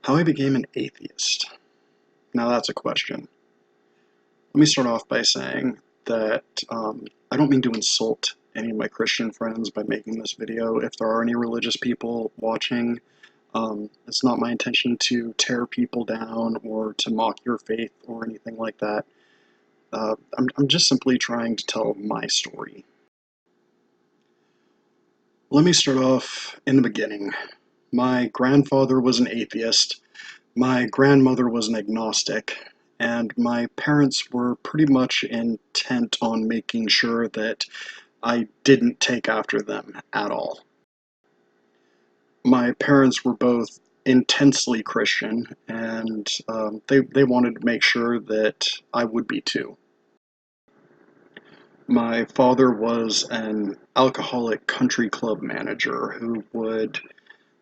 How I became an atheist. Now that's a question. Let me start off by saying that I don't mean to insult any of my Christian friends by making this video. If there are any religious people watching, it's not my intention to tear people down or to mock your faith or anything like that. I'm just simply trying to tell my story. Let me start off in the beginning. My grandfather was an atheist. My grandmother was an agnostic, and my parents were pretty much intent on making sure that I didn't take after them at all. My parents were both intensely Christian, and they wanted to make sure that I would be too. My father was an alcoholic country club manager who would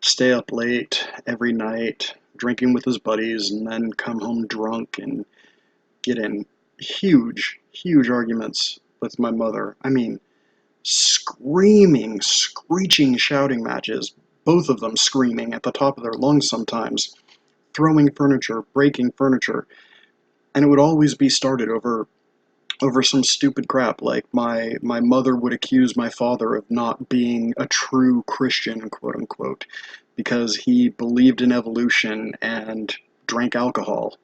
stay up late every night drinking with his buddies and then come home drunk and get in huge arguments with my mother. I mean, screaming, screeching, shouting matches, both of them screaming at the top of their lungs sometimes, throwing furniture, breaking furniture, and it would always be started over some stupid crap, like my mother would accuse my father of not being a true Christian, quote unquote, because he believed in evolution and drank alcohol.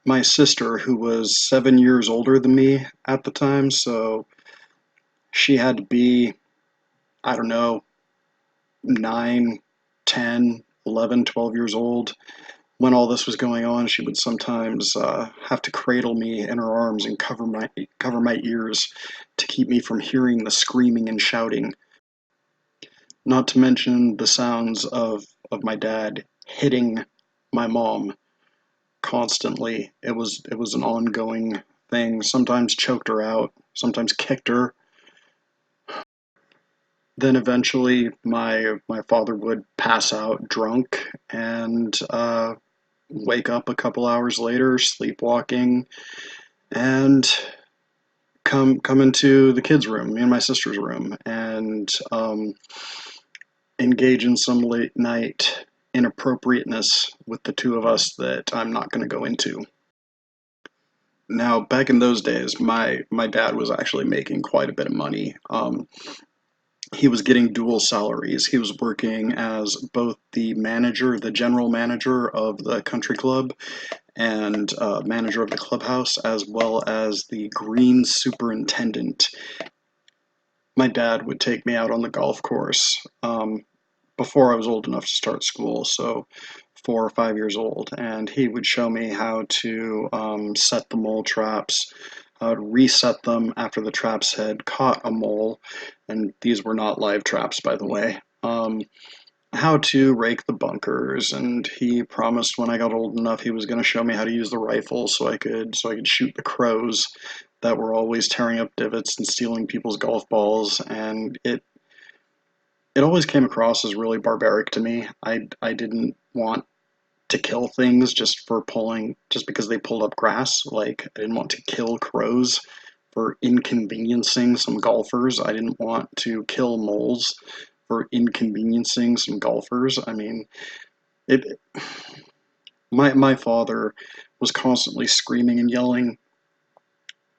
My sister, who was 7 years older than me at the time, so she had to be, I don't know, 9, 10, 11, 12 years old. When all this was going on, she would sometimes have to cradle me in her arms and cover my ears to keep me from hearing the screaming and shouting. Not to mention the sounds of my dad hitting my mom constantly. It was an ongoing thing. Sometimes choked her out, sometimes kicked her. Then eventually my father would pass out drunk and wake up a couple hours later, sleepwalking, and come into the kids' room, me and my sister's room, and engage in some late night inappropriateness with the two of us that I'm not going to go into. Now, back in those days, my dad was actually making quite a bit of money. He was getting dual salaries. He was working as both the general manager of the country club, and manager of the clubhouse, as well as the green superintendent. My dad would take me out on the golf course before I was old enough to start school, so 4 or 5 years old, and he would show me how to set the mole traps, how to reset them after the traps had caught a mole, and these were not live traps, by the way. How to rake the bunkers, and he promised when I got old enough he was going to show me how to use the rifle so I could shoot the crows that were always tearing up divots and stealing people's golf balls, and it always came across as really barbaric to me. I didn't want to kill things just because they pulled up grass. Like, I didn't want to kill crows for inconveniencing some golfers. I didn't want to kill moles for inconveniencing some golfers. I mean, it. My father was constantly screaming and yelling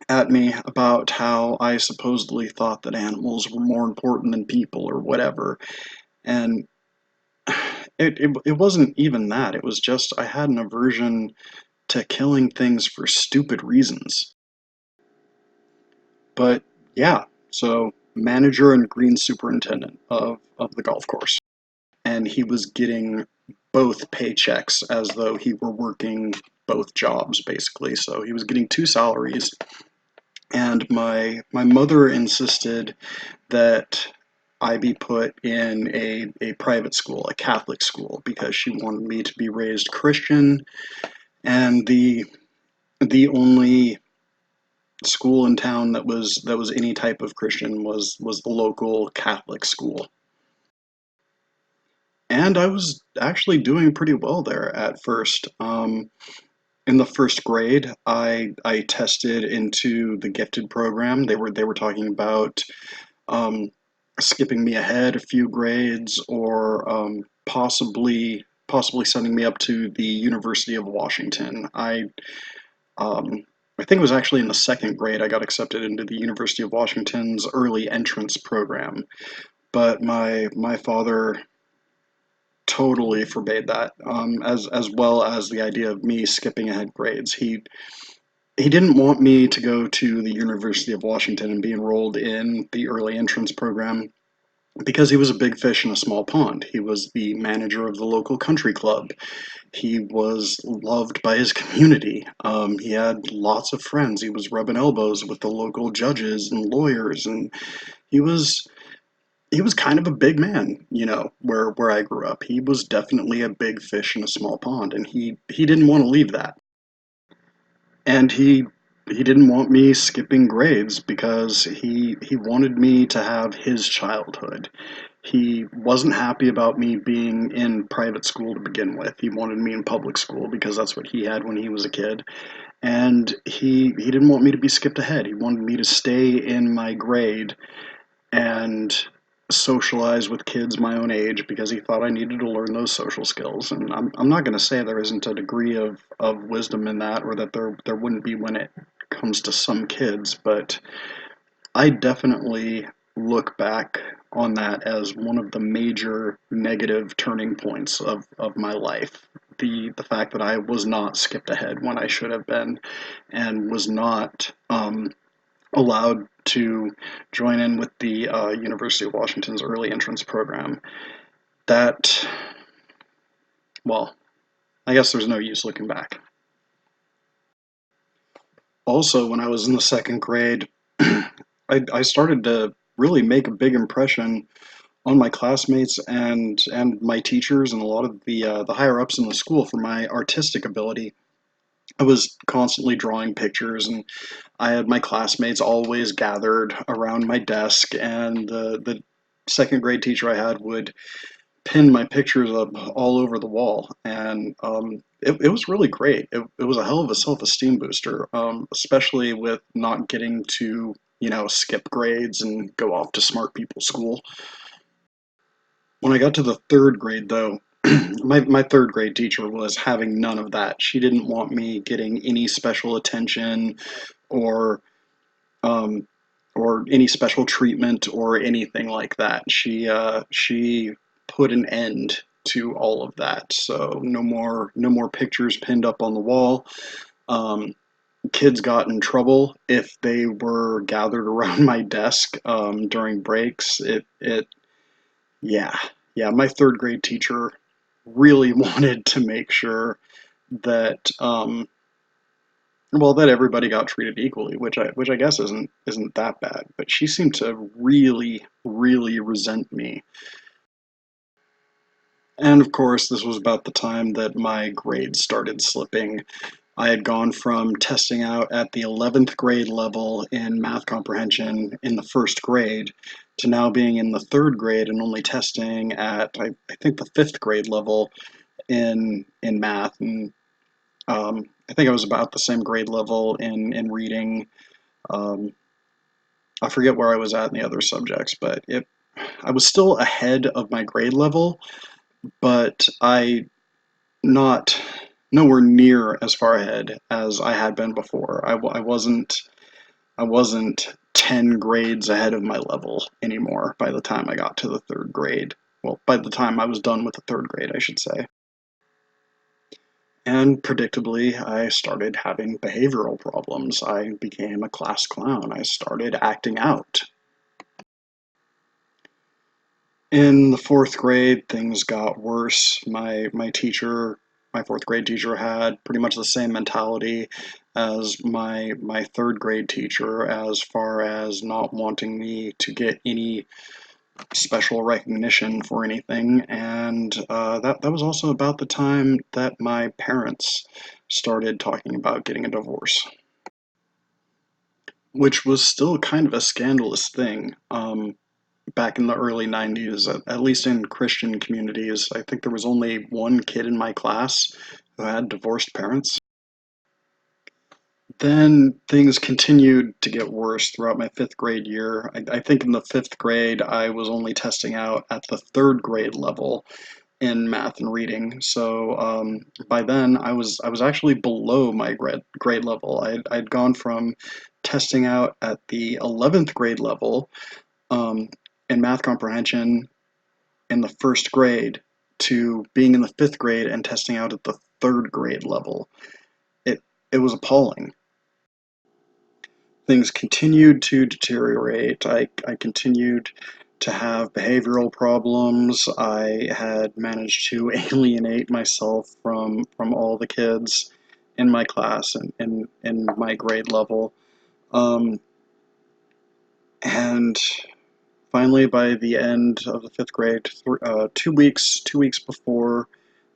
at me about how I supposedly thought that animals were more important than people or whatever, and it wasn't even that. It was just I had an aversion to killing things for stupid reasons. But yeah, so manager and green superintendent of the golf course. And he was getting both paychecks as though he were working both jobs, basically. So he was getting two salaries. And my mother insisted that I be put in a private school, a Catholic school, because she wanted me to be raised Christian, and the only school in town that was any type of Christian was the local Catholic school. And I was actually doing pretty well there at first. In the first grade, I tested into the gifted program. They were talking about skipping me ahead a few grades, or possibly possibly sending me up to the University of Washington. Um, I think it was actually in the second grade I got accepted into the University of Washington's early entrance program, but my father totally forbade that, as well as the idea of me skipping ahead grades. He didn't want me to go to the University of Washington and be enrolled in the early entrance program because he was a big fish in a small pond. He was the manager of the local country club. He was loved by his community. He had lots of friends. He was rubbing elbows with the local judges and lawyers, and he was he was kind of a big man, where I grew up. He was definitely a big fish in a small pond, and he didn't want to leave that. And he didn't want me skipping grades because he wanted me to have his childhood. He wasn't happy about me being in private school to begin with. He wanted me in public school because that's what he had when he was a kid. And he didn't want me to be skipped ahead. He wanted me to stay in my grade and socialize with kids my own age because he thought I needed to learn those social skills. And I'm not going to say there isn't a degree of wisdom in that, or that there wouldn't be when it comes to some kids, but I definitely look back on that as one of the major negative turning points of my life. The fact that I was not skipped ahead when I should have been, and was not allowed to join in with the University of Washington's early entrance program. That, well, I guess there's no use looking back. Also, when I was in the second grade, I started to really make a big impression on my classmates and my teachers and a lot of the higher ups in the school for my artistic ability. I was constantly drawing pictures, and I had my classmates always gathered around my desk, and the second grade teacher I had would pin my pictures up all over the wall, and it was really great. It was a hell of a self-esteem booster, especially with not getting to skip grades and go off to smart people school. When I got to the third grade, though, my third grade teacher was having none of that. She didn't want me getting any special attention or um, or any special treatment or anything like that. She put an end to all of that. So no more pictures pinned up on the wall. Um, Kids got in trouble if they were gathered around my desk during breaks. It Yeah, yeah. My third grade teacher really wanted to make sure that that everybody got treated equally, which I guess isn't that bad. But she seemed to really, really resent me. And of course, this was about the time that my grades started slipping. I had gone from testing out at the 11th grade level in math comprehension in the first grade to now being in the third grade and only testing at, I think, the fifth grade level in math. And I think I was about the same grade level in reading. Um, I forget where I was at in the other subjects, but I was still ahead of my grade level, but not nowhere near as far ahead as I had been before. I wasn't 10 grades ahead of my level anymore by the time I got to the third grade. Well, by the time I was done with the third grade, I should say. And predictably, I started having behavioral problems. I became a class clown. I started acting out. In the fourth grade, things got worse. My fourth grade teacher had pretty much the same mentality as my third grade teacher, as far as not wanting me to get any special recognition for anything. And that was also about the time that my parents started talking about getting a divorce, which was still kind of a scandalous thing. Back in the early 90s, at least in Christian communities, I think there was only one kid in my class who had divorced parents. Then things continued to get worse throughout my fifth grade year. I think in the fifth grade, I was only testing out at the third grade level, in math and reading. So by then, I was actually below my grade level. I'd gone from testing out at the 11th grade level um, in math comprehension in the first grade to being in the fifth grade and testing out at the third grade level. It it was appalling. Things continued to deteriorate. I continued to have behavioral problems. I had managed to alienate myself from all the kids in my class and in my grade level. Um, and finally, by the end of the fifth grade, 2 weeks before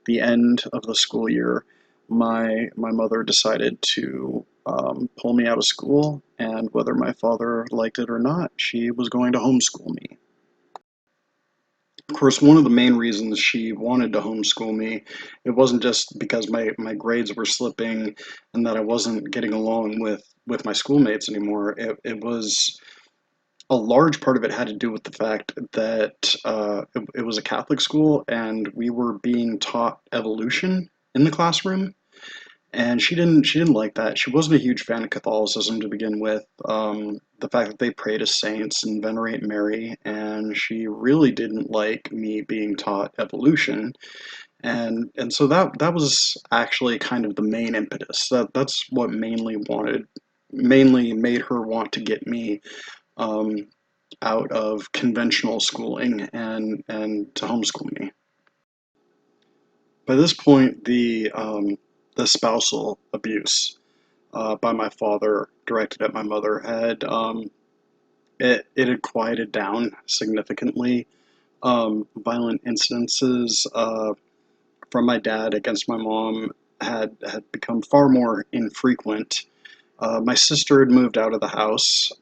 the end of the school year, my mother decided to pull me out of school, and whether my father liked it or not, she was going to homeschool me. Of course, one of the main reasons she wanted to homeschool me, it wasn't just because my grades were slipping and that I wasn't getting along with my schoolmates anymore. It was a large part of it had to do with the fact that it was a Catholic school and we were being taught evolution in the classroom, and she didn't like that. She wasn't a huge fan of Catholicism to begin with. The fact that they pray to saints and venerate Mary, and she really didn't like me being taught evolution, and so that was actually kind of the main impetus. That's what mainly made her want to get me um, out of conventional schooling and to homeschool me. By this point, the spousal abuse by my father directed at my mother had it had quieted down significantly. Violent incidences from my dad against my mom had become far more infrequent. My sister had moved out of the house,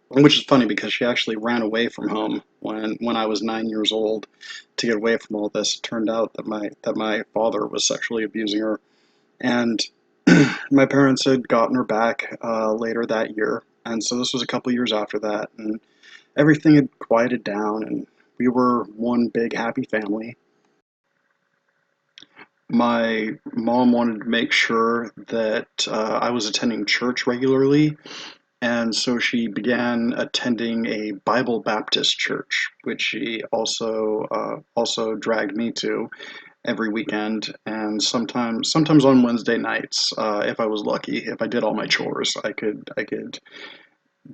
which is funny because she actually ran away from home when I was 9 years old to get away from all this. It turned out that my father was sexually abusing her, and my parents had gotten her back later that year, and so this was a couple years after that, and everything had quieted down, and we were one big happy family. My mom wanted to make sure that I was attending church regularly, and so she began attending a Bible Baptist church, which she also dragged me to every weekend, and sometimes on Wednesday nights, if I was lucky, if I did all my chores, I could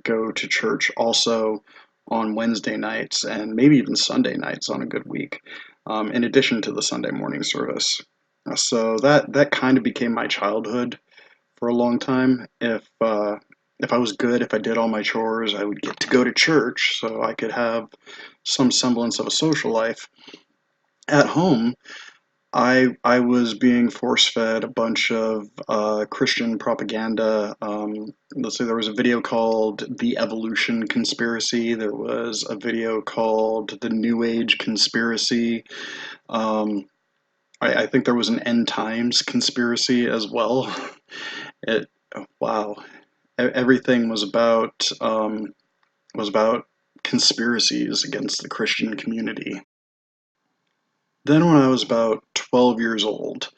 go to church also on Wednesday nights and maybe even Sunday nights on a good week, in addition to the Sunday morning service. So that kind of became my childhood for a long time. If I was good, if I did all my chores, I would get to go to church, so I could have some semblance of a social life. At home, I was being force fed a bunch of Christian propaganda. Let's say there was a video called "The Evolution Conspiracy." There was a video called "The New Age Conspiracy." Um, I think there was an end times conspiracy as well. It wow, everything was about conspiracies against the Christian community. Then, when I was about 12 years old,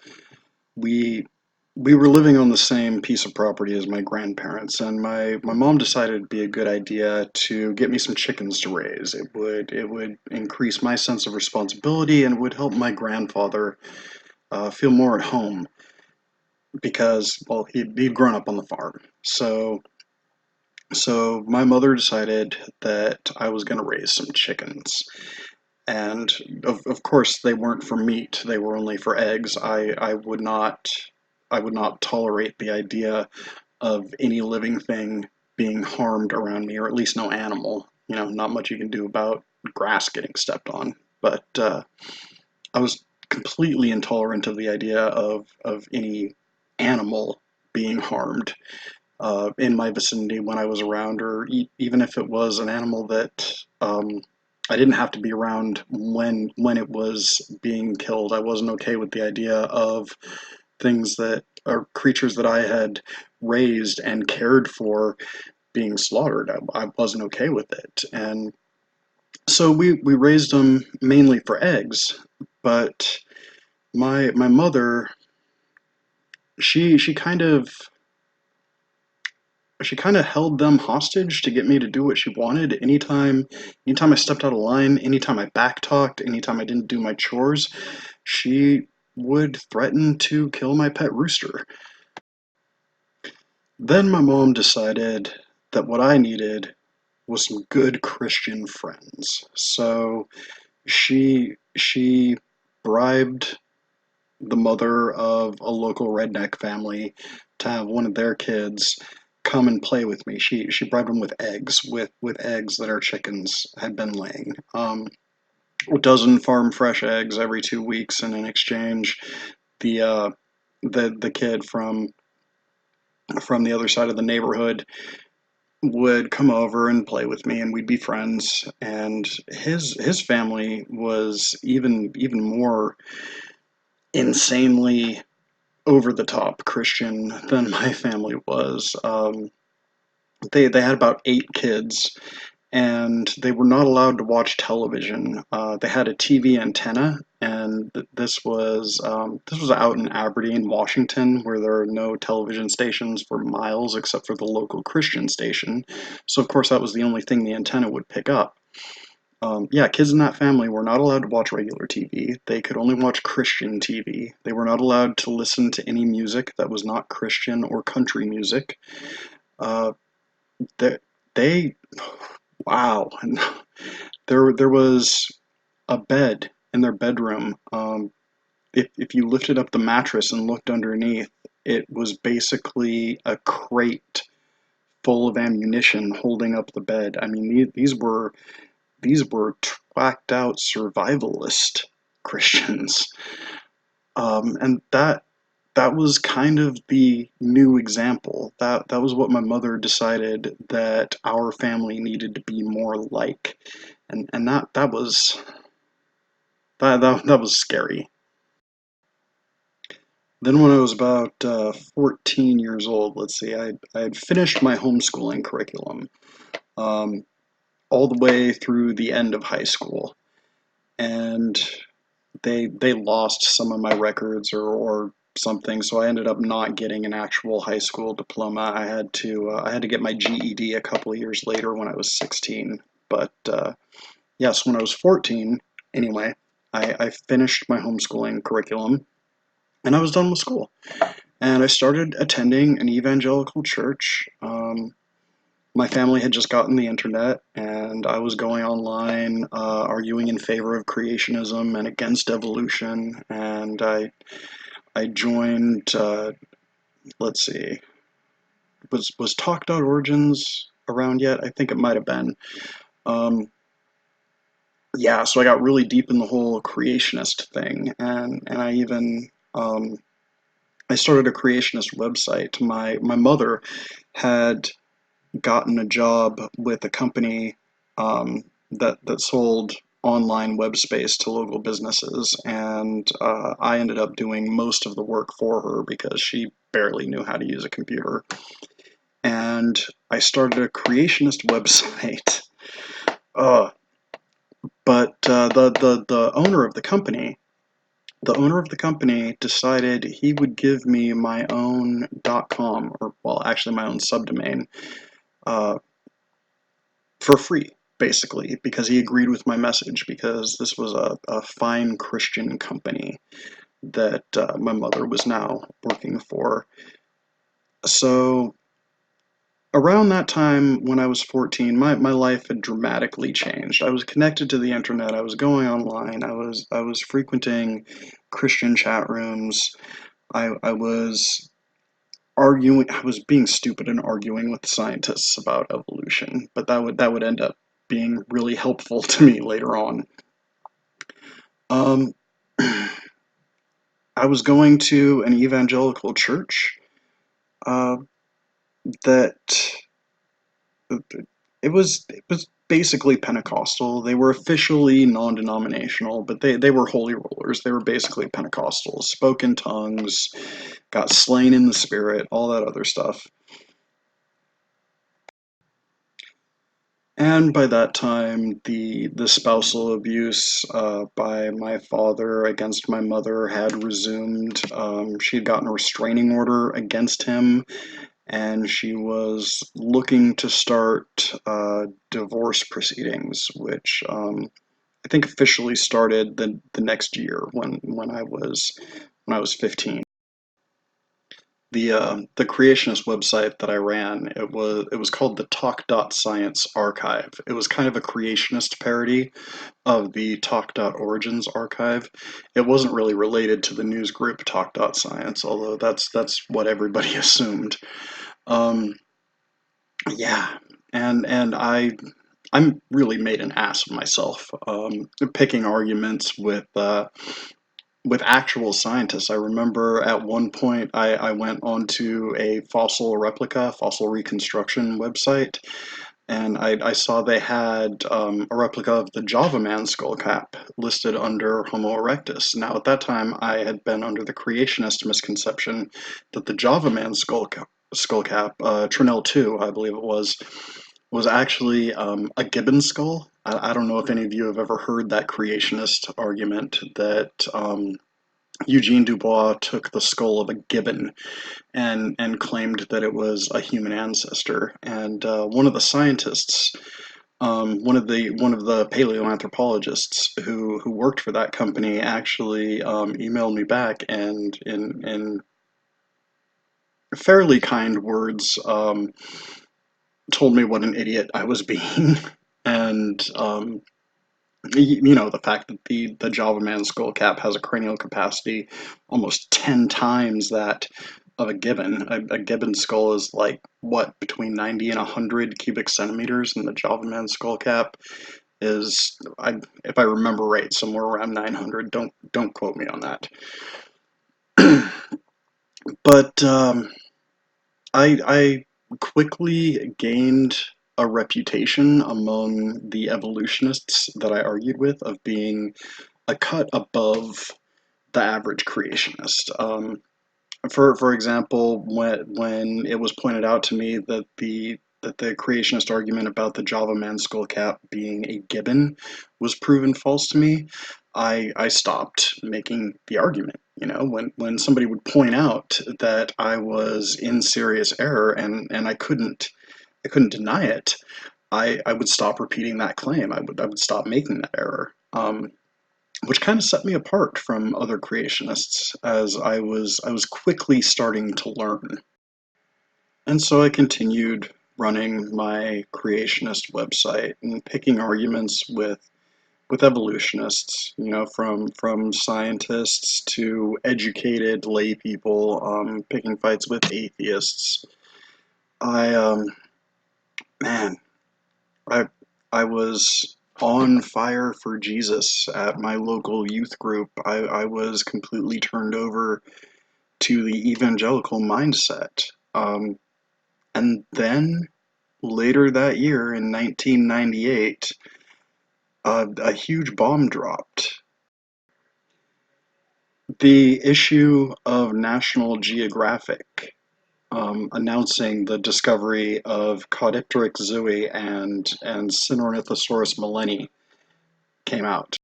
we we were living on the same piece of property as my grandparents, and my mom decided it'd be a good idea to get me some chickens to raise. It would increase my sense of responsibility and would help my grandfather feel more at home because, well, he'd grown up on the farm. So my mother decided that I was going to raise some chickens. And of course they weren't for meat, they were only for eggs. I would not tolerate the idea of any living thing being harmed around me, or at least no animal. Not much you can do about grass getting stepped on. But I was completely intolerant of the idea of any animal being harmed in my vicinity when I was around, or even if it was an animal that I didn't have to be around when it was being killed. I wasn't okay with the idea of things that are creatures that I had raised and cared for being slaughtered. I wasn't okay with it, and So we raised them mainly for eggs, but my mother, she kind of held them hostage to get me to do what she wanted. Anytime I stepped out of line, anytime I backtalked, anytime I didn't do my chores, she would threaten to kill my pet rooster. Then my mom decided that what I needed was some good Christian friends. So she bribed the mother of a local redneck family to have one of their kids come and play with me. She bribed them with eggs, with eggs that our chickens had been laying. A dozen farm fresh eggs every 2 weeks, and in exchange, the the kid from the other side of the neighborhood would come over and play with me, and we'd be friends. And his family was even more insanely over the top Christian than my family was. They had about 8 kids, and they were not allowed to watch television. They had a TV antenna, and this was out in Aberdeen, Washington, where there are no television stations for miles except for the local Christian station. So of course that was the only thing the antenna would pick up. Yeah, kids in that family were not allowed to watch regular TV. They could only watch Christian TV. They were not allowed to listen to any music that was not Christian or country music. Uh, they, they, wow. There was a bed in their bedroom. If you lifted up the mattress and looked underneath, it was basically a crate full of ammunition holding up the bed. I mean, these were whacked out survivalist Christians. And that was kind of the new example. That was what my mother decided that our family needed to be more like. And that was scary. Then when I was about 14 years old, let's see, I had finished my homeschooling curriculum um, all the way through the end of high school. And they lost some of my records or something, so I ended up not getting an actual high school diploma. I had to get my GED a couple of years later when I was 16. But yes, when I was 14, anyway, I finished my homeschooling curriculum and I was done with school. And I started attending an evangelical church. My family had just gotten the internet, and I was going online arguing in favor of creationism and against evolution. And I joined. Let's see, was Talk.Origins around yet? I think it might have been. Um, yeah, so I got really deep in the whole creationist thing, and I even I started a creationist website. My mother had gotten a job with a company that sold online web space to local businesses, and I ended up doing most of the work for her because she barely knew how to use a computer. And I started a creationist website. Uh, but the owner of the company decided he would give me my own .com, or well, actually my own subdomain, uh, for free, basically, because he agreed with my message, because this was a fine Christian company that my mother was now working for. So around that time when I was 14, my life had dramatically changed. I was connected to the internet, I was going online, I was frequenting Christian chat rooms, I was I was being stupid and arguing with scientists about evolution, but that would end up being really helpful to me later on. Um, I was going to an evangelical church uh, that it was basically Pentecostal. They were officially non-denominational, but they were holy rollers. They were basically Pentecostals, spoke in tongues, got slain in the spirit, all that other stuff. And by that time, the spousal abuse by my father against my mother had resumed. She had gotten a restraining order against him, and she was looking to start divorce proceedings, which I think officially started the next year when I was 15. The creationist website that I ran, it was called the Talk.Science Archive. It was kind of a creationist parody of the Talk.Origins archive. It wasn't really related to the news group Talk.Science, although that's what everybody assumed. Um, yeah, and I'm really made an ass of myself, picking arguments with actual scientists. I remember at one point I went onto a fossil reconstruction website, and I saw they had a replica of the Java Man skull cap listed under Homo erectus. Now, at that time, I had been under the creationist misconception that the Java Man skull cap, Trinell 2, I believe it was actually a gibbon skull. I don't know if any of you have ever heard that creationist argument that Eugene Dubois took the skull of a gibbon and claimed that it was a human ancestor. And one of the scientists, one of the paleoanthropologists who worked for that company, actually emailed me back and in fairly kind words told me what an idiot I was being, and the fact that the Java Man skull cap has a cranial capacity almost 10 times that of a gibbon. A gibbon skull is like, what, between 90 and 100 cubic centimeters, and the Java Man skull cap is, if I remember right, somewhere around 900. Don't quote me on that. But I quickly gained a reputation among the evolutionists that I argued with of being a cut above the average creationist. For example, when it was pointed out to me that the creationist argument about the Java Man skull cap being a gibbon was proven false to me, I stopped making the argument. When somebody would point out that I was in serious error and I couldn't deny it, I would stop repeating that claim. I would stop making that error. Which kind of set me apart from other creationists as I was quickly starting to learn. And so I continued running my creationist website and picking arguments with evolutionists, from scientists to educated lay people, picking fights with atheists. I man, I I was on fire for Jesus at my local youth group. I was completely turned over to the evangelical mindset. And then later that year in 1998, a huge bomb dropped. The issue of National Geographic announcing the discovery of Caudipteryx zooey and Sinornithosaurus millenni came out.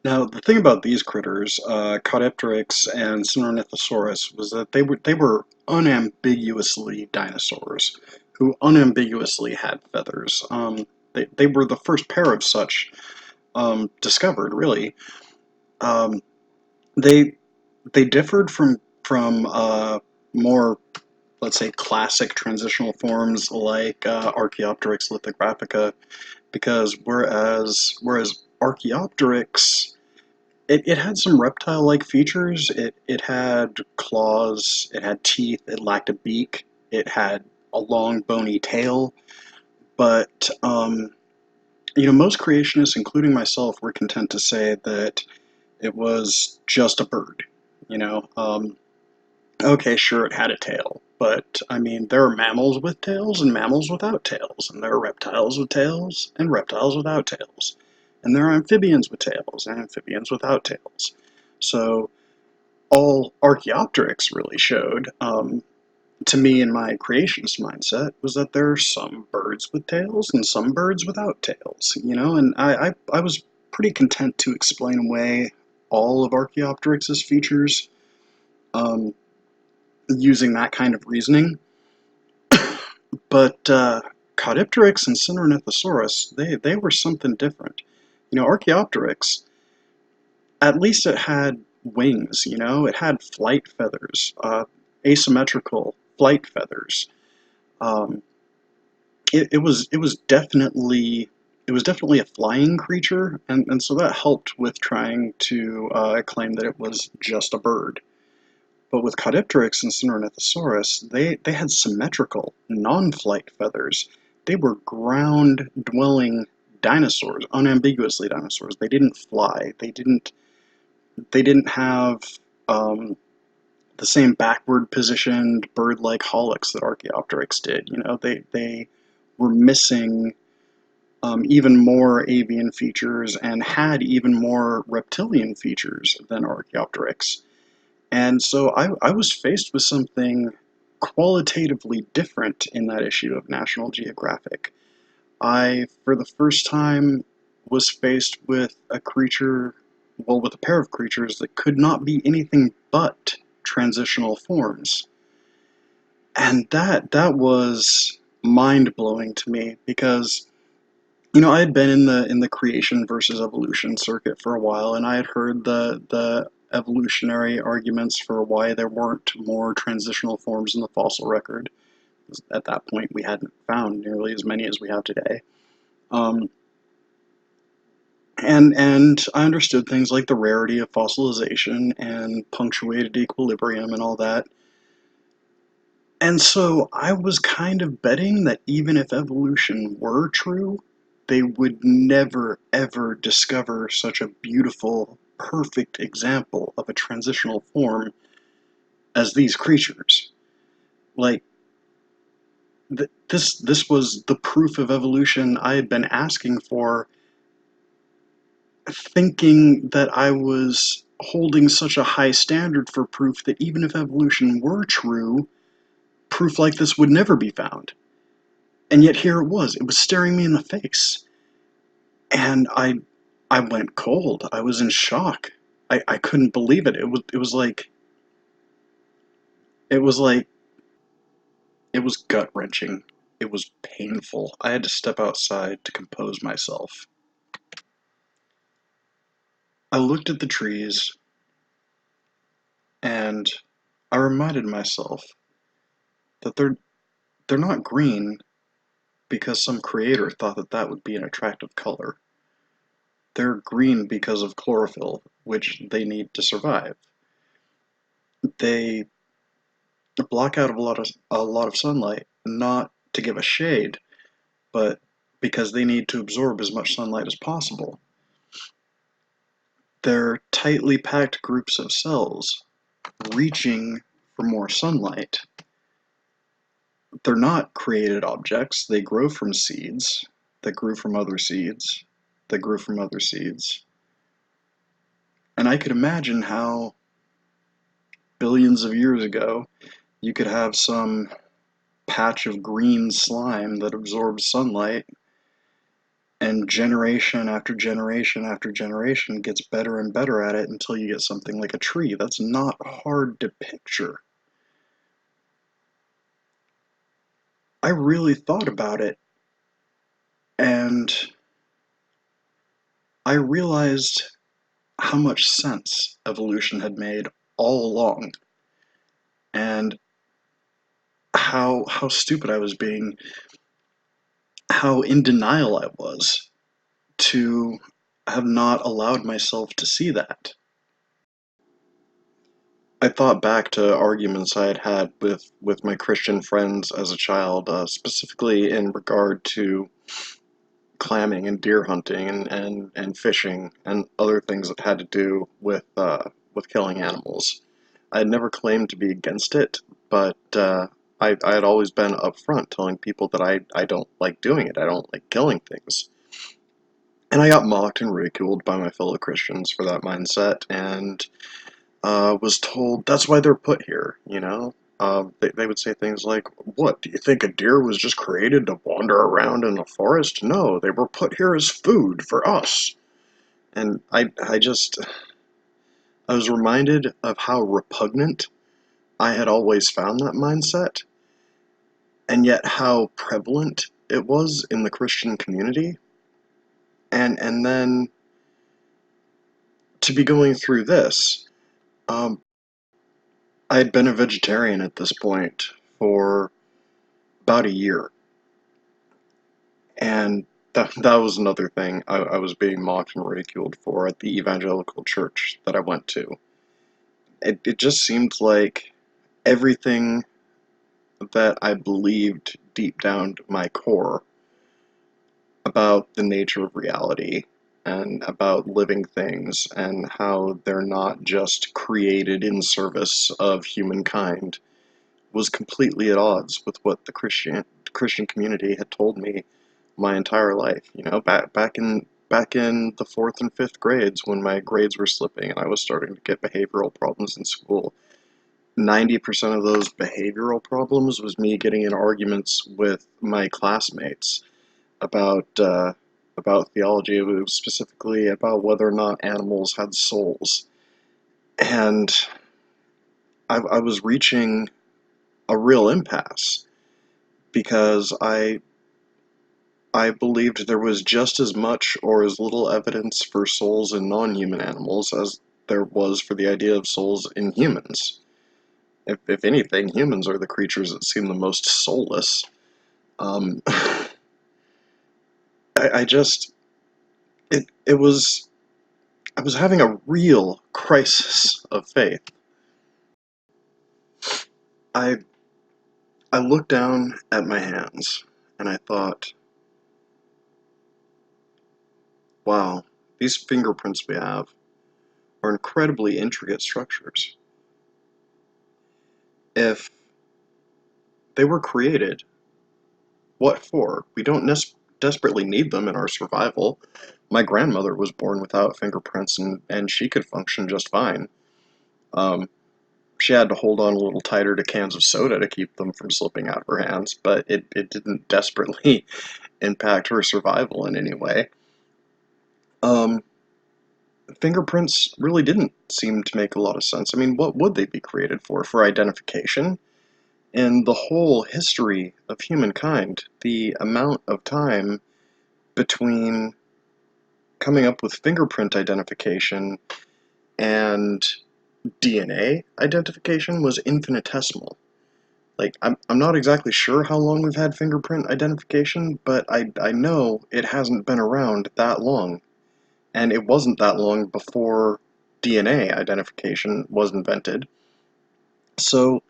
Now, the thing about these critters, Caudipteryx and Sinornithosaurus, was that they were unambiguously dinosaurs who unambiguously had feathers. They were the first pair of such discovered, really. Um, they they differed from more, let's say, classic transitional forms like Archaeopteryx lithographica, because whereas Archaeopteryx, it had some reptile-like features. It had claws, it had teeth, it lacked a beak, it had a long bony tail, but most creationists, including myself, were content to say that it was just a bird. You know, okay, sure, it had a tail, but I mean, there are mammals with tails and mammals without tails, and there are reptiles with tails and reptiles without tails, and there are amphibians with tails and amphibians without tails. So all Archaeopteryx really showed to me in my creationist mindset was that there are some birds with tails and some birds without tails, and I was pretty content to explain away all of Archaeopteryx's features um, using that kind of reasoning. But Caudipteryx and Cinornithosaurus, they were something different. Archaeopteryx, at least it had wings, it had flight feathers, asymmetrical flight feathers. Um, it was definitely a flying creature, and so that helped with trying to claim that it was just a bird. But with Caudipteryx and Cinornithosaurus, they had symmetrical, non-flight feathers. They were ground-dwelling dinosaurs, unambiguously dinosaurs. They didn't fly. They didn't have um, the same backward positioned bird-like hallux that Archaeopteryx did. They were missing even more avian features and had even more reptilian features than Archaeopteryx. And so I was faced with something qualitatively different in that issue of National Geographic. I, for the first time, was faced with with a pair of creatures that could not be anything but transitional forms. And that was mind-blowing to me because I had been in the creation versus evolution circuit for a while, and I had heard the evolutionary arguments for why there weren't more transitional forms in the fossil record. At that point, we hadn't found nearly as many as we have today. Um, and I understood things like the rarity of fossilization and punctuated equilibrium and all that. And so I was kind of betting that even if evolution were true, they would never ever discover such a beautiful, perfect example of a transitional form as these creatures. Like, this was the proof of evolution I had been asking for, thinking that I was holding such a high standard for proof that even if evolution were true, proof like this would never be found. And yet here it was. It was staring me in the face. And I went cold. I was in shock. I couldn't believe it. It was like it was gut wrenching. It was painful. I had to step outside to compose myself. I looked at the trees and I reminded myself that they're not green because some creator thought that that would be an attractive color. They're green because of chlorophyll, which they need to survive. They block out a lot of sunlight, not to give a shade, but because they need to absorb as much sunlight as possible. They're tightly packed groups of cells reaching for more sunlight. They're not created objects. They grow from seeds that grew from other seeds that grew from other seeds. And I could imagine how billions of years ago you could have some patch of green slime that absorbs sunlight, and generation after generation after generation gets better and better at it until you get something like a tree. That's not hard to picture. I really thought about it, and I realized how much sense evolution had made all along, and how stupid I was being, how in denial I was to have not allowed myself to see that. I thought back to arguments I had had with my Christian friends as a child, specifically in regard to clamming and deer hunting and fishing and other things that had to do with killing animals. I had never claimed to be against it, but I had always been upfront telling people that I don't like doing it. I don't like killing things. And I got mocked and ridiculed by my fellow Christians for that mindset, and was told that's why they're put here. they would say things like, "What, do you think a deer was just created to wander around in the forest? No, they were put here as food for us." And I was reminded of how repugnant I had always found that mindset, and yet how prevalent it was in the Christian community. And then to be going through this, um, I had been a vegetarian at this point for about a year, and that was another thing I was being mocked and ridiculed for at the evangelical church that I went to. It just seemed like everything that I believed deep down to my core about the nature of reality and about living things and how they're not just created in service of humankind was completely at odds with what the Christian community had told me my entire life. You know, back in the fourth and fifth grades when my grades were slipping and I was starting to get behavioral problems in school. 90% of those behavioral problems was me getting in arguments with my classmates about about theology. It was specifically about whether or not animals had souls, and I was reaching a real impasse because I believed there was just as much or as little evidence for souls in non-human animals as there was for the idea of souls in humans. If anything, humans are the creatures that seem the most soulless. I, I just it was I was having a real crisis of faith. I I looked down at my hands and I thought, wow, these fingerprints we have are incredibly intricate structures. If they were created, what for? We don't desperately need them in our survival. My grandmother was born without fingerprints and she could function just fine. Um, she had to hold on a little tighter to cans of soda to keep them from slipping out of her hands, but it didn't desperately impact her survival in any way. Um, Fingerprints really didn't seem to make a lot of sense. I mean, what would they be created for? For identification? In the whole history of humankind, the amount of time between coming up with fingerprint identification and DNA identification was infinitesimal. Like, I'm not exactly sure how long we've had fingerprint identification, but I know it hasn't been around that long. And it wasn't that long before DNA identification was invented. So,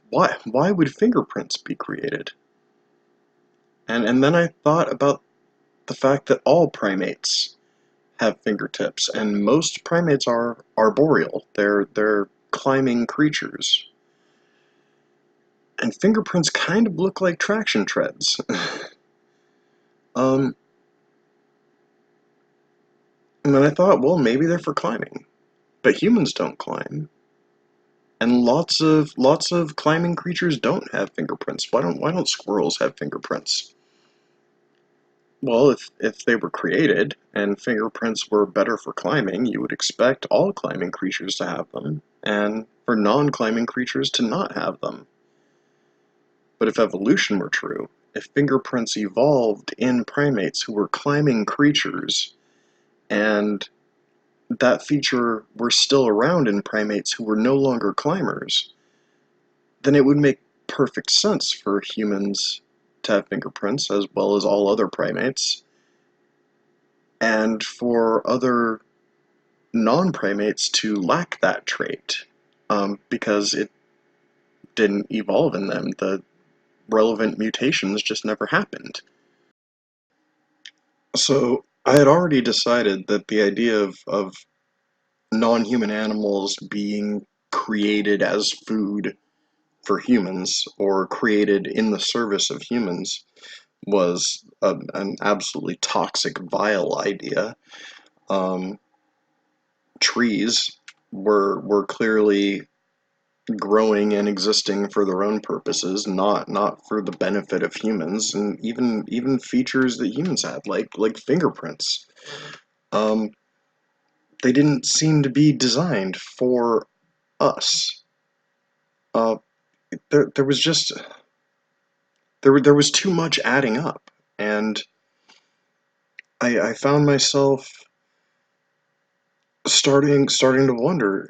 why would fingerprints be created? And then I thought about the fact that all primates have fingertips, and most primates are arboreal. They're climbing creatures. And fingerprints kind of look like traction treads. um, and then I thought, well, maybe they're for climbing. But humans don't climb. And lots of climbing creatures don't have fingerprints. Why don't squirrels have fingerprints? Well, if they were created and fingerprints were better for climbing, you would expect all climbing creatures to have them, and for non-climbing creatures to not have them. But if evolution were true, if fingerprints evolved in primates who were climbing creatures, and that feature were still around in primates who were no longer climbers, then it would make perfect sense for humans to have fingerprints as well as all other primates, and for other non-primates to lack that trait, because it didn't evolve in them. The relevant mutations just never happened. So I had already decided that the idea of non-human animals being created as food for humans or created in the service of humans was an absolutely toxic, vile idea. Um, Trees were clearly growing and existing for their own purposes, not for the benefit of humans, and even features that humans had, like fingerprints. Um, they didn't seem to be designed for us. Uh, there was just there was too much adding up, and I found myself starting to wonder,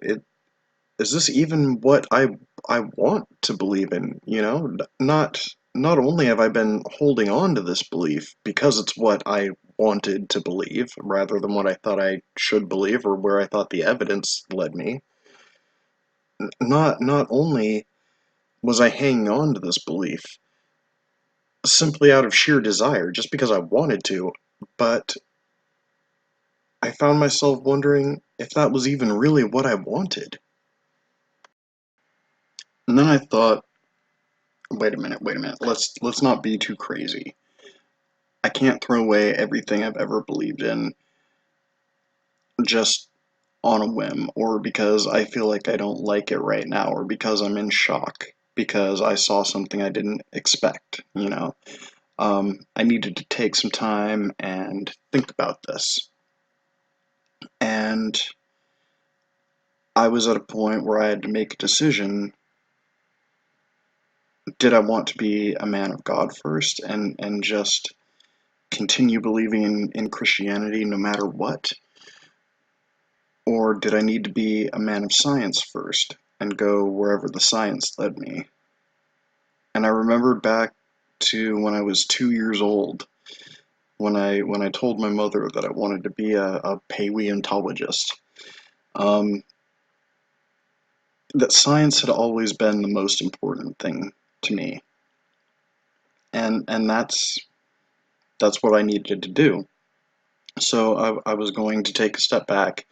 is this even what I want to believe in? Not only have I been holding on to this belief because it's what I wanted to believe rather than what I thought I should believe or where I thought the evidence led me. Not only was I hanging on to this belief simply out of sheer desire, just because I wanted to, but I found myself wondering if that was even really what I wanted. And then I thought, wait a minute, let's not be too crazy. I can't throw away everything I've ever believed in just on a whim, or because I feel like I don't like it right now, or because I'm in shock, because I saw something I didn't expect. I needed to take some time and think about this. And I was at a point where I had to make a decision. Did I want to be a man of God first and just continue believing in Christianity no matter what? Or did I need to be a man of science first and go wherever the science led me? And I remembered back to when I was 2 years old, when I told my mother that I wanted to be a paleontologist. Um, that science had always been the most important thing to me, and that's what I needed to do. So I was going to take a step back,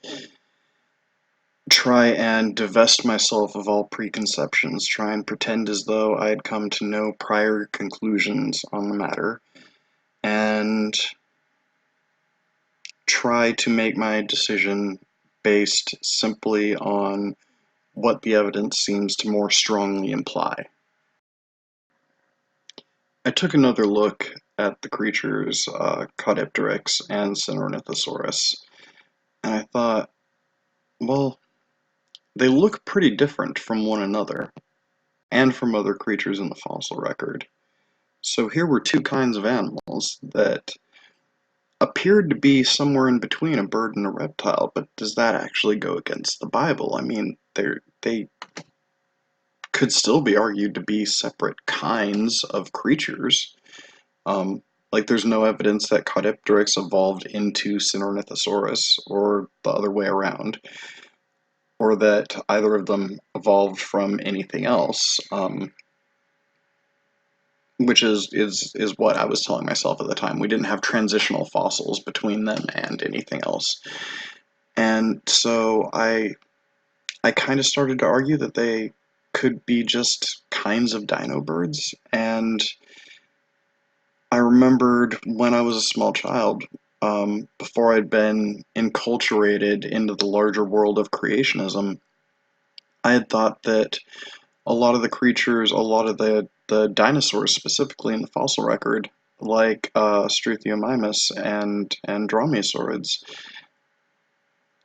try and divest myself of all preconceptions, try and pretend as though I had come to no prior conclusions on the matter, and try to make my decision based simply on what the evidence seems to more strongly imply. I took another look at the creatures Caudipteryx and Cinornithosaurus, and I thought, well, they look pretty different from one another and from other creatures in the fossil record. So here were two kinds of animals that appeared to be somewhere in between a bird and a reptile, but does that actually go against the Bible? I mean, they could still be argued to be separate kinds of creatures. Um, like there's no evidence that Caudipteryx evolved into Sinornithosaurus or the other way around, or that either of them evolved from anything else. Which is what I was telling myself at the time. We didn't have transitional fossils between them and anything else. And so I kind of started to argue that they could be just kinds of dino birds. And I remembered when I was a small child, before I'd been enculturated into the larger world of creationism, I had thought that a lot of the creatures, a lot of the dinosaurs specifically in the fossil record, like Struthiomimus and Dromaeosaurids,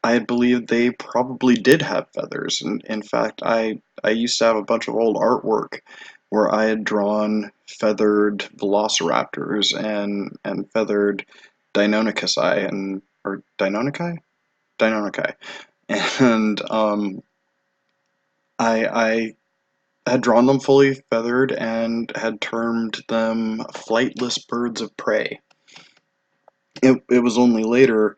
I had believed they probably did have feathers. And in fact, I used to have a bunch of old artwork where I had drawn feathered velociraptors and feathered Deinonychus and or Deinonychi? Deinonychi. And I had drawn them fully feathered and had termed them flightless birds of prey. It was only later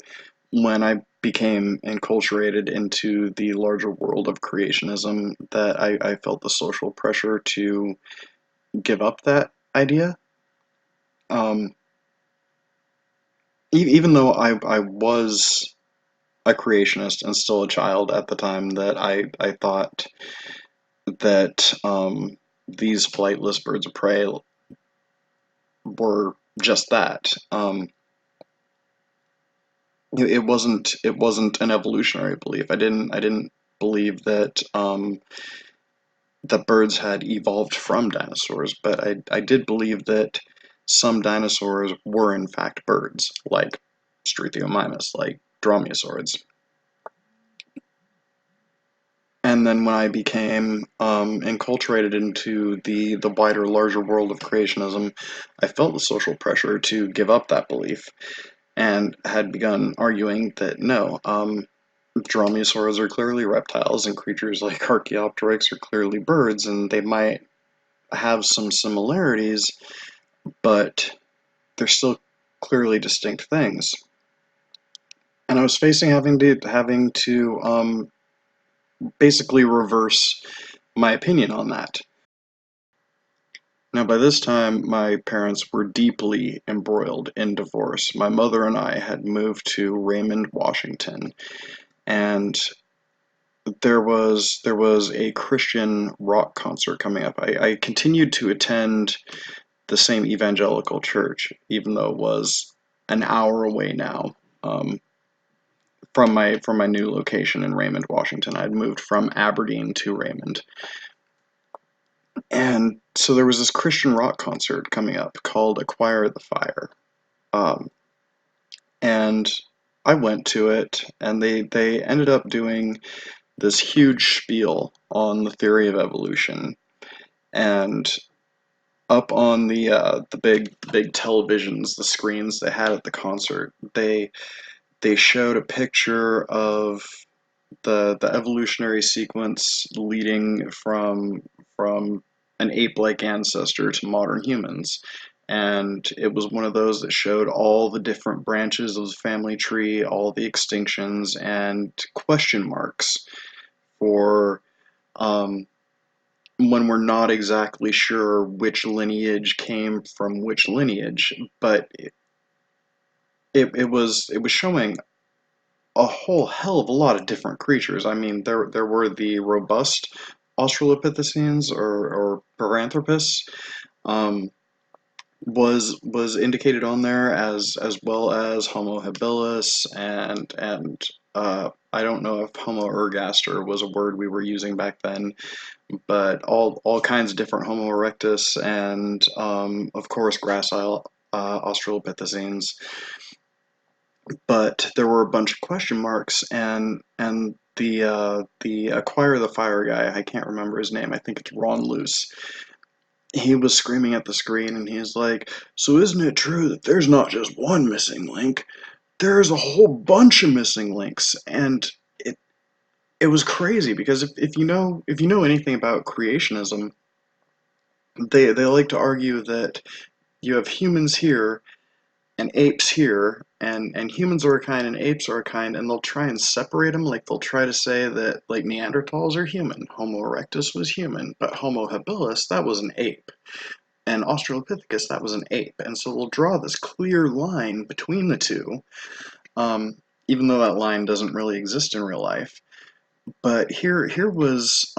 when I became enculturated into the larger world of creationism that I felt the social pressure to give up that idea. Um, even though I was a creationist and still a child at the time, that I thought that these flightless birds of prey were just that. It wasn't an evolutionary belief. I didn't believe that that birds had evolved from dinosaurs, but I did believe that some dinosaurs were in fact birds, like Struthiomimus, like dromaeosaurids. And then when I became enculturated into the wider, larger world of creationism, I felt the social pressure to give up that belief and had begun arguing that no, dromaeosaurs are clearly reptiles and creatures like Archaeopteryx are clearly birds, and they might have some similarities, but they're still clearly distinct things. And I was facing having to basically reverse my opinion on that. Now, by this time, my parents were deeply embroiled in divorce. My mother and I had moved to Raymond, Washington, and there was a Christian rock concert coming up. I continued to attend the same evangelical church, even though it was an hour away now from my new location in Raymond, Washington. I'd moved from Aberdeen to Raymond, and so there was this Christian rock concert coming up called Acquire the Fire, um, and I went to it, and they ended up doing this huge spiel on the theory of evolution, and up on the big televisions, the screens they had at the concert, they showed a picture of the evolutionary sequence leading from an ape-like ancestor to modern humans. And it was one of those that showed all the different branches of the family tree, all the extinctions, and question marks for um, when we're not exactly sure which lineage came from which lineage. But it was showing a whole hell of a lot of different creatures. I mean, there were the robust Australopithecines or Paranthropus, um, was indicated on there as well as Homo habilis and I don't know if Homo ergaster was a word we were using back then, but all kinds of different Homo erectus and of course gracile Australopithecines. But there were a bunch of question marks, and the Acquire the Fire guy, I can't remember his name, I think it's Ron Luce. He was screaming at the screen and he's like, so isn't it true that there's not just one missing link? There's a whole bunch of missing links. And it was crazy because if you know anything about creationism, they like to argue that you have humans here and apes here, and humans are a kind and apes are a kind, and they'll try and separate them. Like they'll try to say that like Neanderthals are human, Homo erectus was human, but Homo habilis, that was an ape, and Australopithecus, that was an ape, and so they'll draw this clear line between the two, um, even though that line doesn't really exist in real life. But here was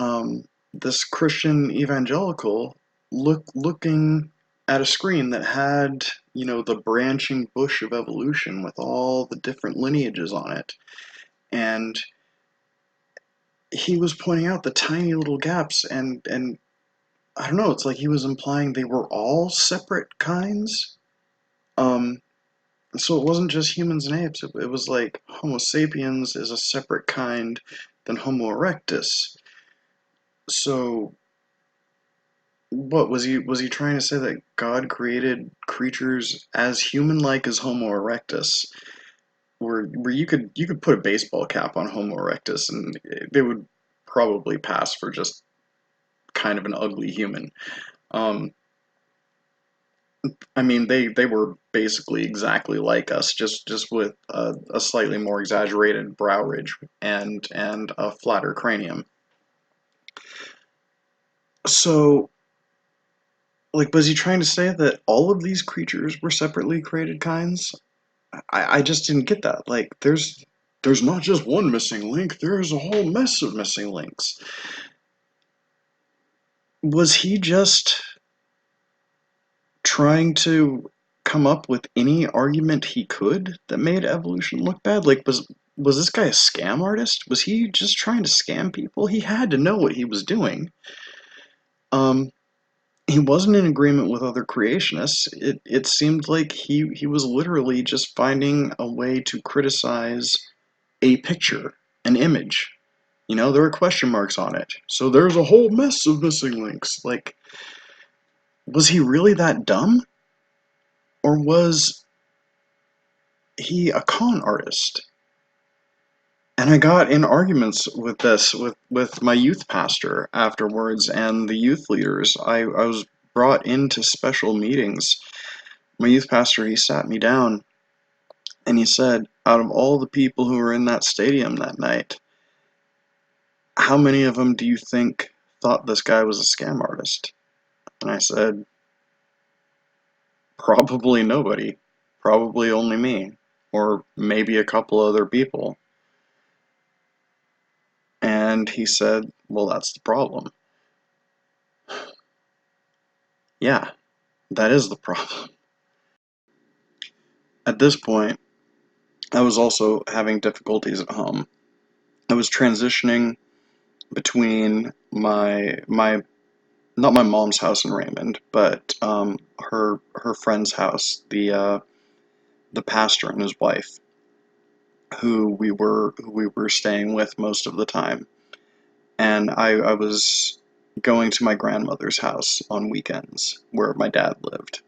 this Christian evangelical looking at a screen that had, the branching bush of evolution with all the different lineages on it. And he was pointing out the tiny little gaps, and I don't know, it's like he was implying they were all separate kinds. Um, so it wasn't just humans and apes, it was like Homo sapiens is a separate kind than Homo erectus. So what was he trying to say that God created creatures as human-like as Homo erectus, where you could put a baseball cap on Homo erectus and they would probably pass for just kind of an ugly human. Um, I mean, they were basically exactly like us, just with a slightly more exaggerated brow ridge and a flatter cranium. So, like, was he trying to say that all of these creatures were separately created kinds? I just didn't get that. Like, there's not just one missing link, there's a whole mess of missing links. Was he just trying to come up with any argument he could that made evolution look bad? Like, was this guy a scam artist? Was he just trying to scam people? He had to know what he was doing. Um, he wasn't in agreement with other creationists. It seemed like he was literally just finding a way to criticize a picture, an image. You know, there were question marks on it. So there's a whole mess of missing links. Like, was he really that dumb? Or was he a con artist? And I got in arguments with this with my youth pastor afterwards and the youth leaders. I was brought into special meetings. My youth pastor, he sat me down and he said, out of all the people who were in that stadium that night, how many of them do you think thought this guy was a scam artist? And I said, probably nobody. Probably only me. Or maybe a couple other people. And he said, well, that's the problem. Yeah, that is the problem. At this point, I was also having difficulties at home. I was transitioning between my not my mom's house in Raymond, but her friend's house, the pastor and his wife, who we were staying with most of the time, and I was going to my grandmother's house on weekends where my dad lived,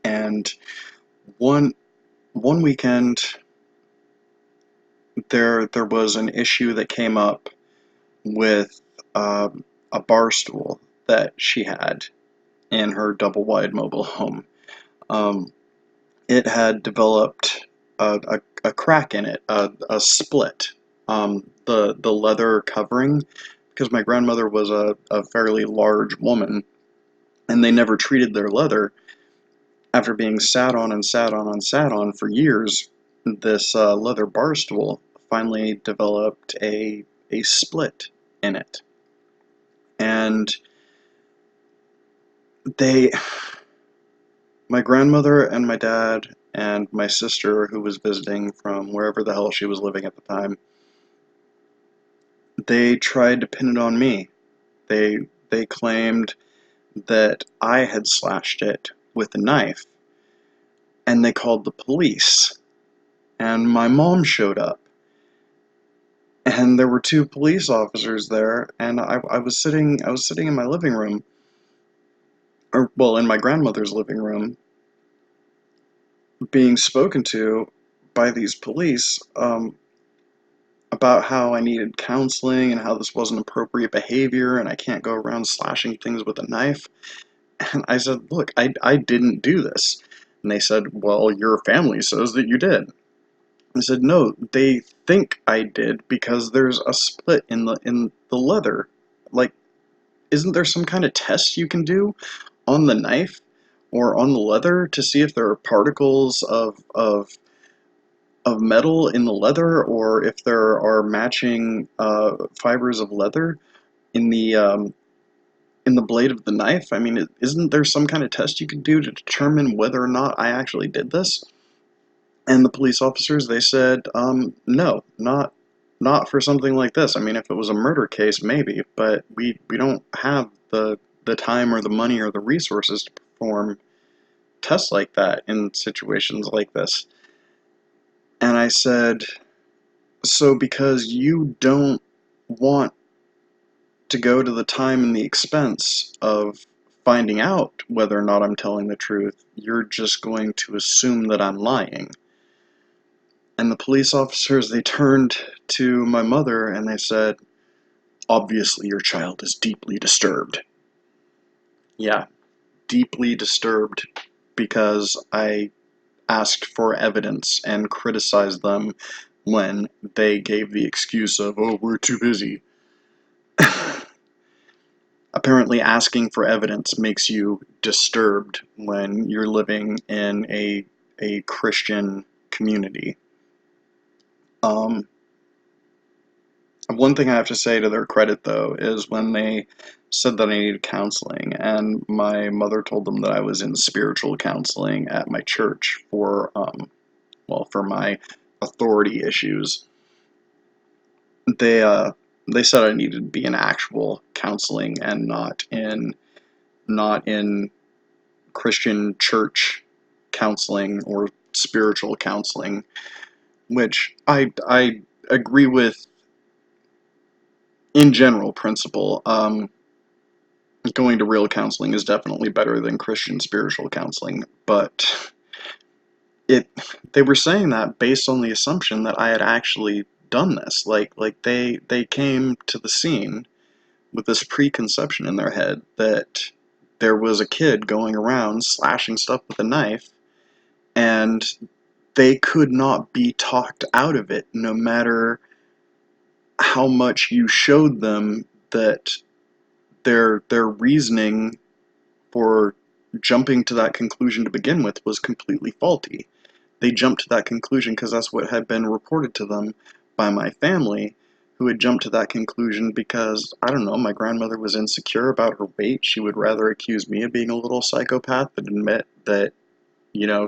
and one one weekend there was an issue that came up with a bar stool that she had in her double wide mobile home. Um, it had developed a crack in it, a split. The leather covering, because my grandmother was a fairly large woman, and they never treated their leather. After being sat on and sat on and sat on for years, this leather bar stool finally developed a split in it, and they my grandmother and my dad and my sister, who was visiting from wherever the hell she was living at the time, they tried to pin it on me. They claimed that I had slashed it with a knife, and they called the police. And my mom showed up, and there were two police officers there, and I was sitting in my living room, or well, in my grandmother's living room, being spoken to by these police. About how I needed counseling and how this wasn't appropriate behavior and I can't go around slashing things with a knife. And I said, look, I didn't do this. And they said, well, your family says that you did. I said, no, they think I did because there's a split in the leather. Like, isn't there some kind of test you can do on the knife or on the leather to see if there are particles of metal in the leather, or if there are matching fibers of leather in the blade of the knife? I mean, isn't there some kind of test you can do to determine whether or not I actually did this? And the police officers, they said, no, not for something like this. I mean, if it was a murder case, maybe, but we don't have the time or the money or the resources to perform tests like that in situations like this. And I said, so because you don't want to go to the time and the expense of finding out whether or not I'm telling the truth, you're just going to assume that I'm lying. And the police officers, they turned to my mother and they said, obviously your child is deeply disturbed. Yeah, deeply disturbed because I asked for evidence and criticized them when they gave the excuse of, oh, we're too busy. Apparently asking for evidence makes you disturbed when you're living in a Christian community. Um, One thing I have to say to their credit, though, is when they said that I needed counseling, and my mother told them that I was in spiritual counseling at my church for my authority issues. They they said I needed to be in actual counseling and not in Christian church counseling or spiritual counseling, which I agree with in general principle. Going to real counseling is definitely better than Christian spiritual counseling, but it they were saying that based on the assumption that I had actually done this. Like they came to the scene with this preconception in their head that there was a kid going around slashing stuff with a knife, and they could not be talked out of it no matter how much you showed them that their reasoning for jumping to that conclusion to begin with was completely faulty. They jumped to that conclusion because that's what had been reported to them by my family, who had jumped to that conclusion because, I don't know, my grandmother was insecure about her weight. She would rather accuse me of being a little psychopath than admit that,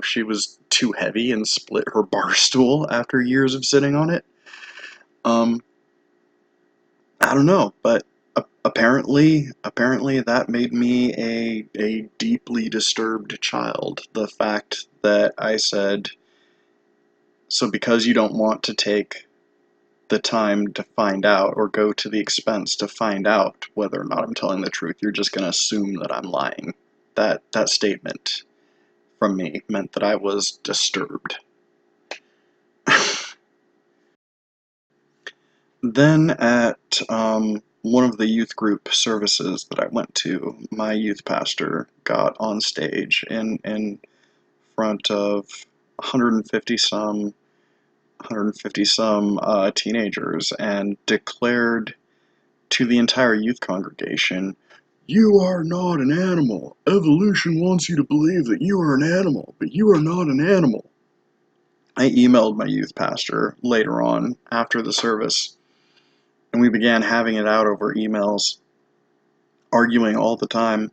she was too heavy and split her bar stool after years of sitting on it. Um, I don't know, but apparently that made me a deeply disturbed child. The fact that I said, so because you don't want to take the time to find out or go to the expense to find out whether or not I'm telling the truth, you're just going to assume that I'm lying. That statement from me meant that I was disturbed. Then at one of the youth group services that I went to, my youth pastor got on stage in front of 150 some teenagers and declared to the entire youth congregation, "You are not an animal. Evolution wants you to believe that you are an animal, but you are not an animal." I emailed my youth pastor later on after the service, and we began having it out over emails, arguing all the time.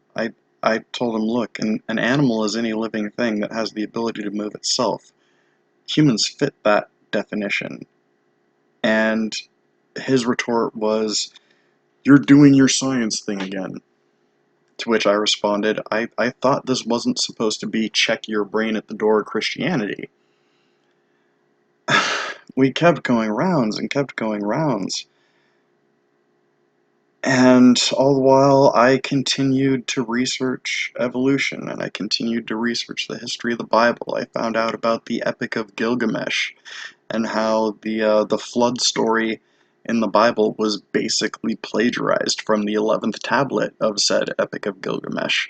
I told him, look, an animal is any living thing that has the ability to move itself. Humans fit that definition. And his retort was, "You're doing your science thing again." To which I responded, I thought this wasn't supposed to be check your brain at the door Christianity. We kept going rounds and kept going rounds. And all the while, I continued to research evolution, and I continued to research the history of the Bible. I found out about the Epic of Gilgamesh, and how the flood story in the Bible was basically plagiarized from the 11th tablet of said Epic of Gilgamesh.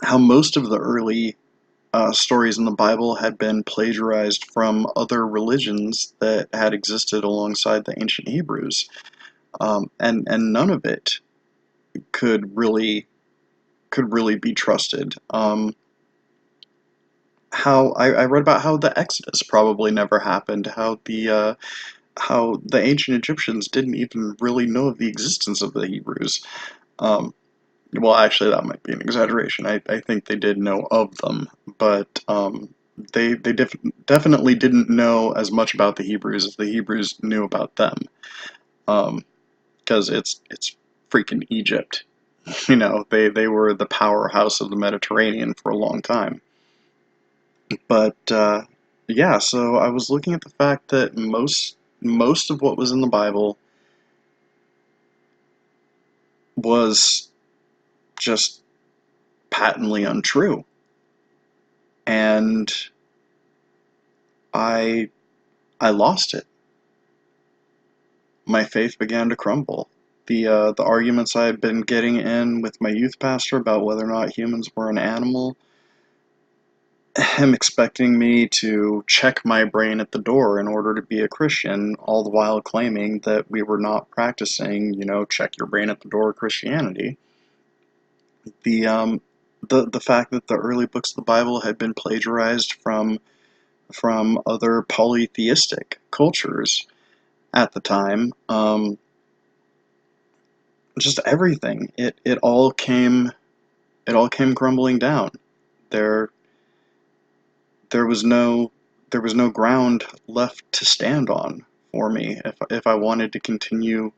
How most of the early stories in the Bible had been plagiarized from other religions that had existed alongside the ancient Hebrews. And none of it could really be trusted. How I read about how the Exodus probably never happened, how the ancient Egyptians didn't even really know of the existence of the Hebrews. Um, well, actually, that might be an exaggeration. I think they did know of them, but they definitely didn't know as much about the Hebrews as the Hebrews knew about them. Because it's freaking Egypt. They were the powerhouse of the Mediterranean for a long time. But yeah, so I was looking at the fact that most of what was in the Bible was just patently untrue, and I I lost it. My faith began to crumble. The arguments I had been getting in with my youth pastor about whether or not humans were an animal, him expecting me to check my brain at the door in order to be a Christian, all the while claiming that we were not practicing, check your brain at the door Christianity. The the fact that the early books of the Bible had been plagiarized from other polytheistic cultures at the time, just everything. It all came crumbling down. There there was no there was no ground left to stand on for me if I wanted to continue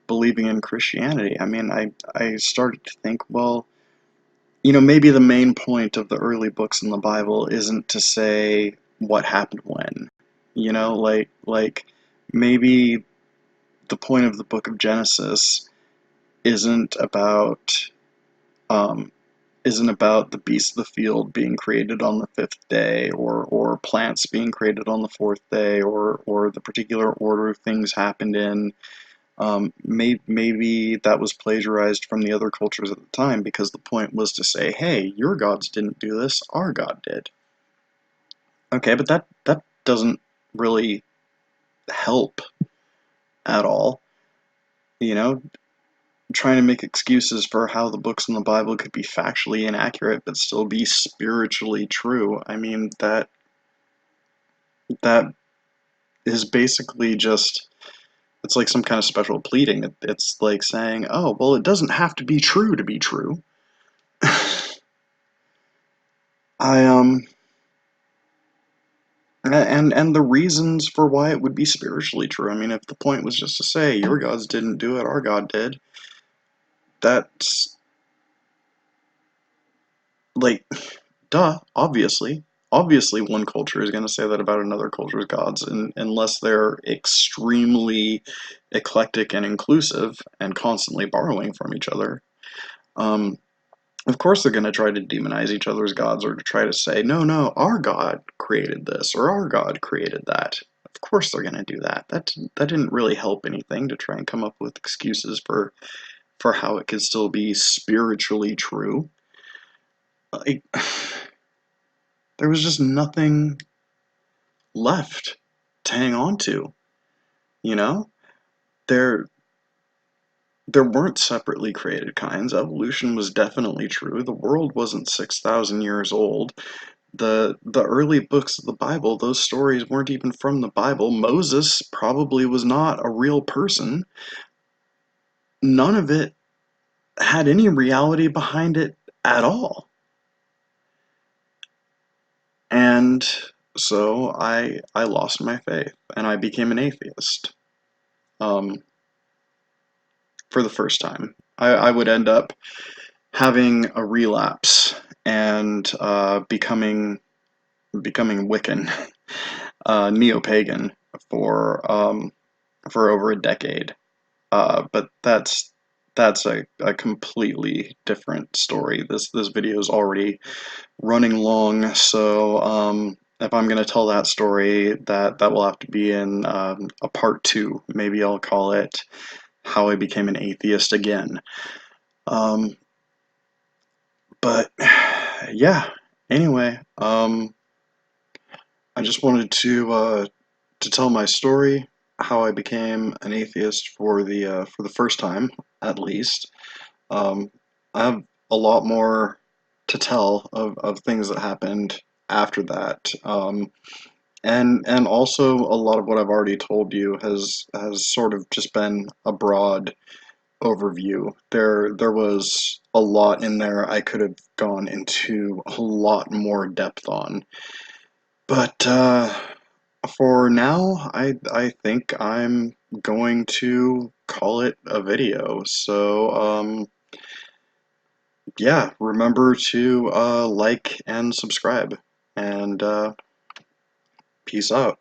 believing in Christianity. I mean, I started to think, well, maybe the main point of the early books in the Bible isn't to say what happened when. Like maybe the point of the book of Genesis isn't about um, isn't about the beasts of the field being created on the fifth day, or plants being created on the fourth day, or the particular order things happened in. Maybe that was plagiarized from the other cultures at the time because the point was to say, hey, your gods didn't do this, our God did. Okay, but that doesn't really help at all. You know, trying to make excuses for how the books in the Bible could be factually inaccurate but still be spiritually true. I mean, that is basically just, it's like some kind of special pleading. It's like saying, oh, well, it doesn't have to be true to be true. I and the reasons for why it would be spiritually true. I mean, if the point was just to say your gods didn't do it, our God did, that's like, duh, obviously. Obviously, one culture is going to say that about another culture's gods, unless they're extremely eclectic and inclusive and constantly borrowing from each other. Um, of course, they're going to try to demonize each other's gods or to try to say, no, no, our God created this or our God created that. Of course, they're going to do that. That didn't really help anything to try and come up with excuses for how it could still be spiritually true. Like, there was just nothing left to hang on to, you know? There there weren't separately created kinds. Evolution was definitely true. The world wasn't 6,000 years old. The early books of the Bible, those stories weren't even from the Bible. Moses probably was not a real person. None of it had any reality behind it at all. And so I lost my faith and I became an atheist. Um, for the first time. I would end up having a relapse and becoming Wiccan, neo-pagan for over a decade. But that's a completely different story. This video is already running long, so if I'm gonna tell that story, that will have to be in a part two. Maybe I'll call it How I Became an Atheist Again. Um, but yeah. Anyway, I just wanted to tell my story, how I became an atheist for the first time, at least. Um, I have a lot more to tell of things that happened after that. And also a lot of what I've already told you has sort of just been a broad overview. There was a lot in there I could have gone into a lot more depth on. But for now, I think I'm going to call it a video. So yeah, remember to like and subscribe, and peace out.